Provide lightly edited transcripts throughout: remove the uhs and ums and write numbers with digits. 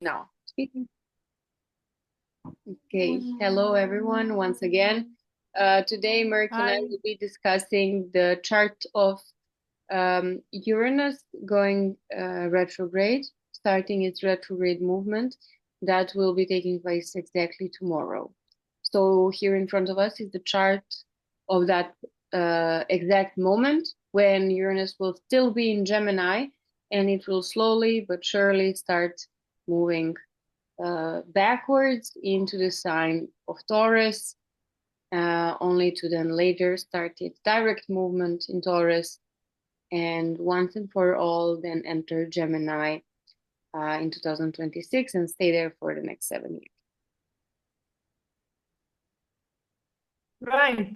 Now, speaking. Okay, hello everyone once again. Today, Merck and I Hi. will be discussing the chart of Uranus going retrograde, starting its retrograde movement that will be taking place exactly tomorrow. So here in front of us is the chart of that exact moment when Uranus will still be in Gemini, and it will slowly but surely start moving backwards into the sign of Taurus, only to then later start its direct movement in Taurus, and once and for all then enter Gemini in 2026 and stay there for the next 7 years. Right.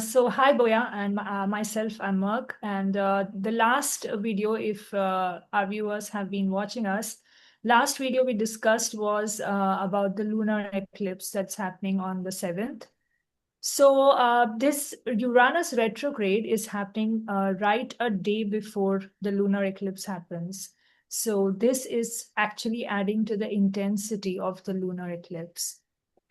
So hi, Boya, and myself, I'm Merck. And the last video, if our viewers have been watching us, last video we discussed was about the lunar eclipse that's happening on the 7th. So this Uranus retrograde is happening right a day before the lunar eclipse happens. So this is actually adding to the intensity of the lunar eclipse.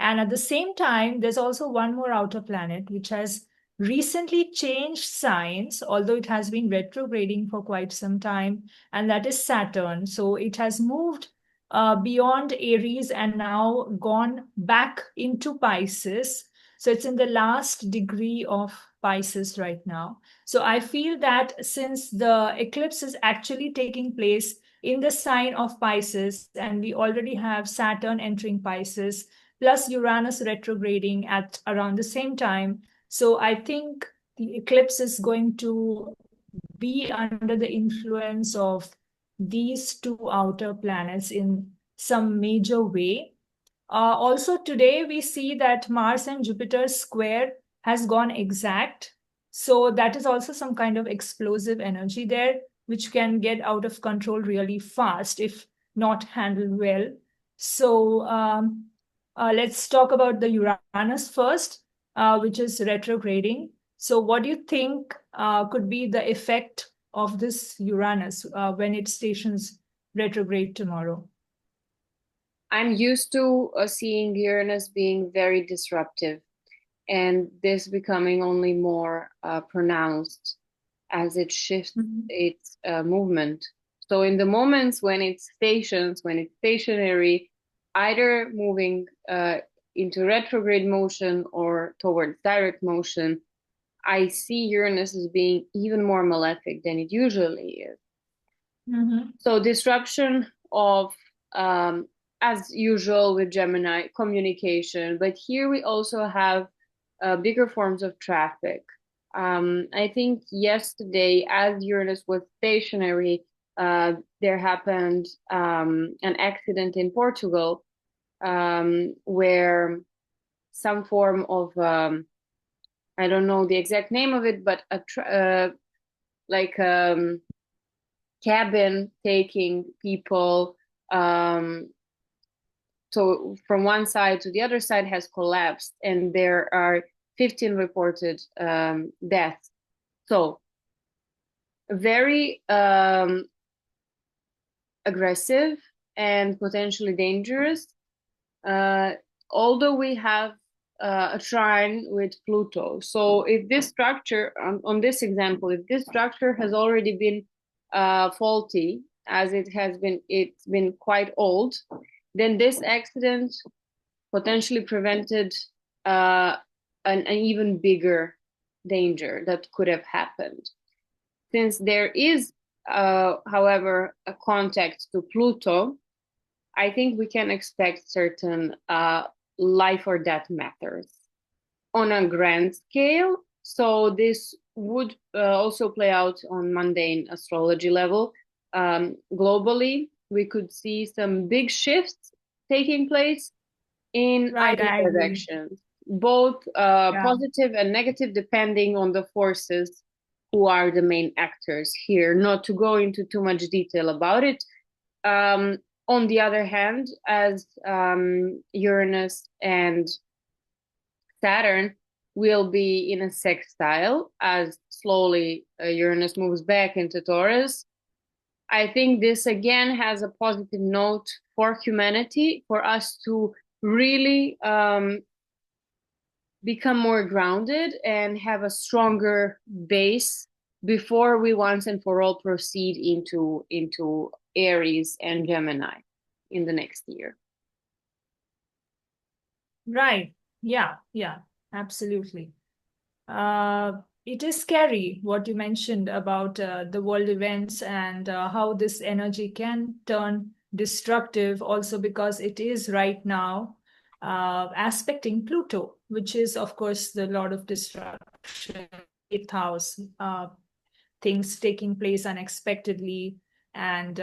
And at the same time, there's also one more outer planet which has recently changed signs, although it has been retrograding for quite some time, and that is Saturn. So it has moved beyond Aries and now gone back into Pisces. So it's in the last degree of Pisces right now. So I feel that since the eclipse is actually taking place in the sign of Pisces, and we already have Saturn entering Pisces, plus Uranus retrograding at around the same time. So I think the eclipse is going to be under the influence of these two outer planets in some major way. Also, today we see that Mars and Jupiter's square has gone exact. So that is also some kind of explosive energy there, which can get out of control really fast if not handled well. So let's talk about the Uranus first, which is retrograding. So, what do you think could be the effect of this Uranus when it stations retrograde tomorrow? I'm used to seeing Uranus being very disruptive, and this becoming only more pronounced as it shifts Mhm. its movement. So in the moments when it stations, when it's stationary, either moving into retrograde motion or towards direct motion, I see Uranus as being even more malefic than it usually is. Mhm. So disruption of, as usual with Gemini, communication, but here we also have bigger forms of traffic. I think yesterday, as Uranus was stationary, there happened an accident in Portugal where some form of, I don't know the exact name of it, but like cabin taking people, um, so from one side to the other side has collapsed, and there are 15 reported deaths. So very aggressive and potentially dangerous. Uh, Although we have a trine with Pluto. So if this structure, on this example, if this structure has already been faulty, as it has been, it's been quite old, then this accident potentially prevented uh, an even bigger danger that could have happened. Since there is, however, a contact to Pluto, I think we can expect certain life or death matters on a grand scale. So this would also play out on mundane astrology level. Globally, we could see some big shifts taking place in Right, either I agree. direction, both Yeah. positive and negative, depending on the forces who are the main actors here. Not to go into too much detail about it. Um, on the other hand, as Uranus and Saturn will be in a sextile as slowly Uranus moves back into Taurus, I think this again has a positive note for humanity, for us to really become more grounded and have a stronger base before we once and for all proceed into Aries and Gemini in the next year. Right. Yeah, absolutely. It is scary what you mentioned about the world events and how this energy can turn destructive, also because it is right now aspecting Pluto, which is, of course, the lord of destruction, eighth house, things taking place unexpectedly, and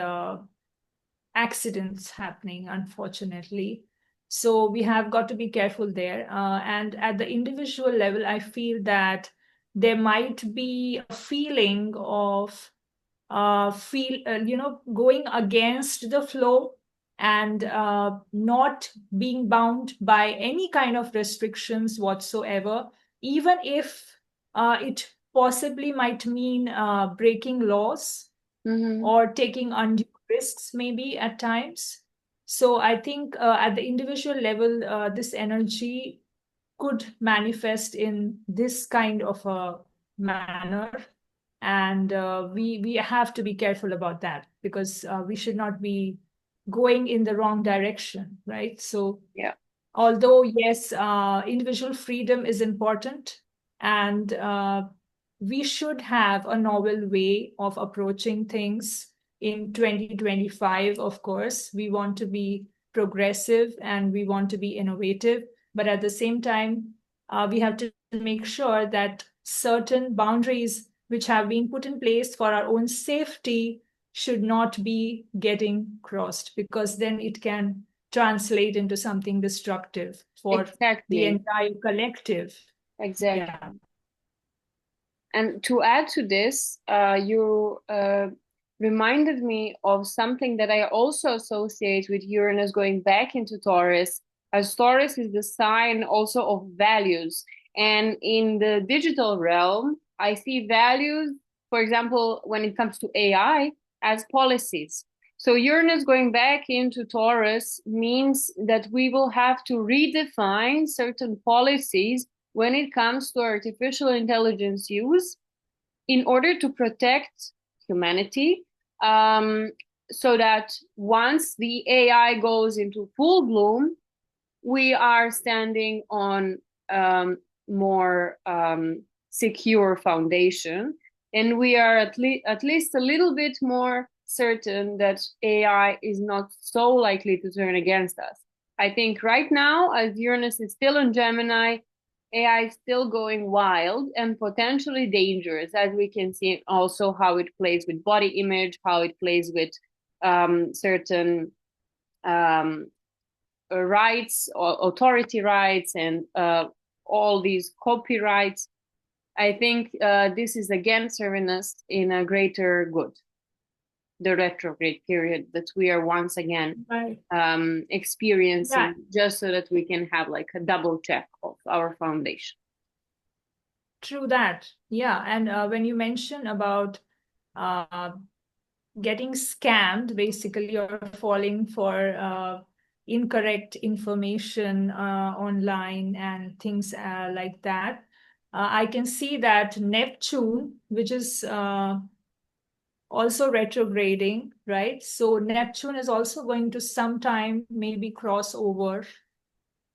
accidents happening, unfortunately. So we have got to be careful there. And at the individual level, I feel that there might be a feeling of going against the flow and not being bound by any kind of restrictions whatsoever, even if it possibly might mean breaking laws or taking undue risks maybe at times. So I think at the individual level, this energy could manifest in this kind of a manner. And we have to be careful about that, because we should not be going in the wrong direction, right? So Yeah. although yes, individual freedom is important, and we should have a novel way of approaching things in 2025. Of course, we want to be progressive and we want to be innovative, but at the same time, we have to make sure that certain boundaries which have been put in place for our own safety should not be getting crossed, because then it can translate into something destructive for the entire collective. Exactly. Yeah. And to add to this, you reminded me of something that I also associate with Uranus going back into Taurus, as Taurus is the sign also of values. And in the digital realm, I see values, for example, when it comes to AI, as policies. So Uranus going back into Taurus means that we will have to redefine certain policies when it comes to artificial intelligence use in order to protect humanity, so that once the AI goes into full bloom, we are standing on more secure foundation, and we are at least a little bit more certain that AI is not so likely to turn against us. I think right now, as Uranus is still in Gemini, AI is still going wild and potentially dangerous, as we can see also how it plays with body image, how it plays with certain rights, or authority rights, and all these copyrights. I think this is again serving us in a greater good, the retrograde period that we are once again experiencing, just so that we can have like a double check of our foundation. True that. Yeah. And when you mention about getting scammed, basically, or falling for incorrect information online and things like that, I can see that Neptune, which is also retrograding, right? So Neptune is also going to sometime maybe cross over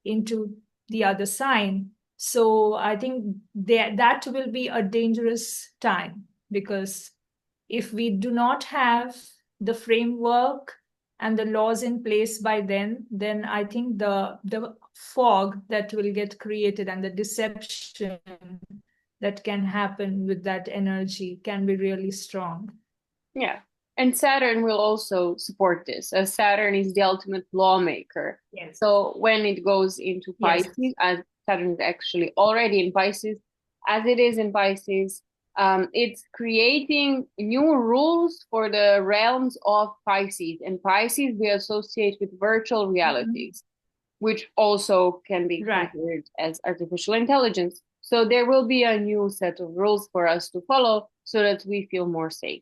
into the other sign. So I think that will be a dangerous time, because if we do not have the framework and the laws in place by then I think the fog that will get created and the deception that can happen with that energy can be really strong. Yeah. And Saturn will also support this, as Saturn is the ultimate lawmaker. Yes. So when it goes into Pisces, as Saturn is actually already in Pisces, as it is in Pisces, it's creating new rules for the realms of Pisces. And Pisces we associate with virtual realities, which also can be considered as artificial intelligence. So there will be a new set of rules for us to follow so that we feel more safe.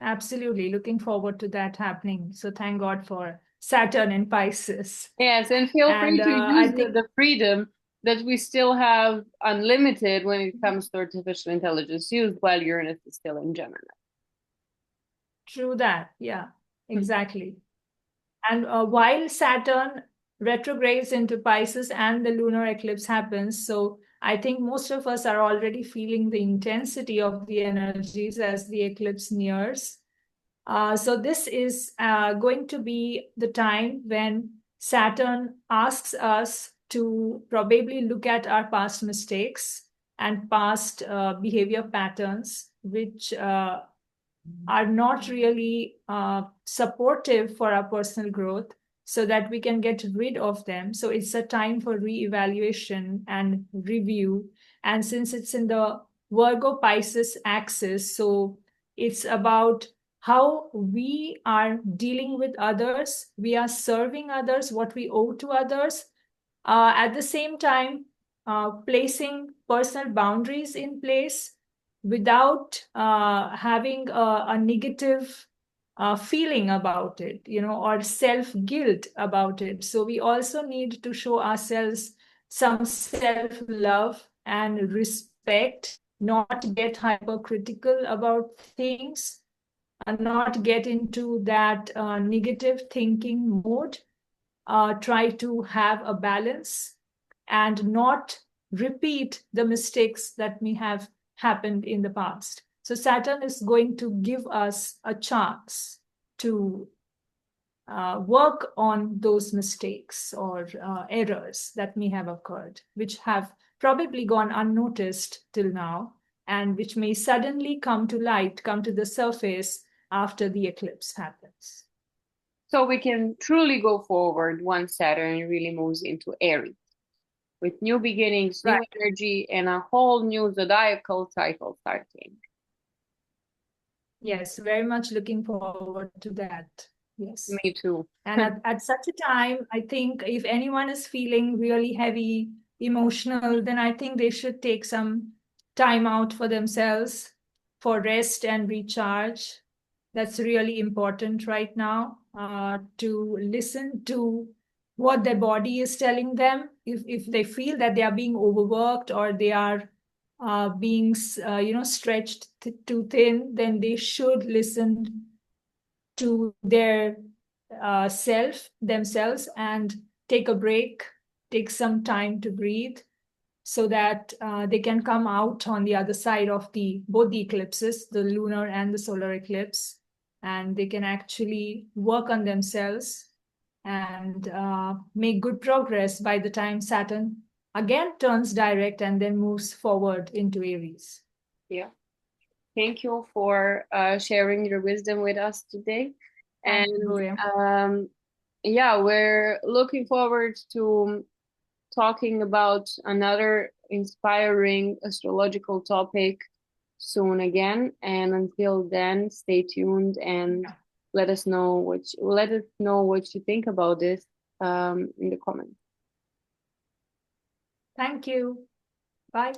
Absolutely. Looking forward to that happening. So thank God for Saturn in Pisces. Yes, and feel free And to I use think the freedom that we still have unlimited when it comes to artificial intelligence use while Uranus is still in Gemini. true that. Yeah, exactly. And while Saturn retrogrades into Pisces and the lunar eclipse happens, so I think most of us are already feeling the intensity of the energies as the eclipse nears. So this is going to be the time when Saturn asks us to probably look at our past mistakes and past behavior patterns, which are not really supportive for our personal growth, so that we can get rid of them. So it's a time for re-evaluation and review. And since it's in the Virgo Pisces axis, so it's about how we are dealing with others, we are serving others, what we owe to others. At the same time, placing personal boundaries in place without having a negative feeling about it, or self guilt about it. So we also need to show ourselves some self love and respect, not get hypercritical about things, and not get into that negative thinking mode. Try to have a balance and not repeat the mistakes that may have happened in the past. So Saturn is going to give us a chance to work on those mistakes or errors that may have occurred, which have probably gone unnoticed till now, and which may suddenly come to light, come to the surface after the eclipse happens. So we can truly go forward once Saturn really moves into Aries with new beginnings, new Right. energy, and a whole new zodiacal cycle starting. Yes, very much looking forward to that. Yes. Me too. And at such a time, I think if anyone is feeling really heavy, emotional, then I think they should take some time out for themselves for rest and recharge. That's really important right now, to listen to what their body is telling them. If they feel that they are being overworked or they are being stretched too thin, then they should listen to their themselves, and take a break, take some time to breathe, so that they can come out on the other side of both the eclipses, the lunar and the solar eclipse, and they can actually work on themselves and make good progress by the time Saturn again turns direct and then moves forward into Aries. Yeah. Thank you for sharing your wisdom with us today. And yeah, we're looking forward to talking about another inspiring astrological topic soon again. And until then, stay tuned and let us know what you think about this in the comments. Thank you. Bye.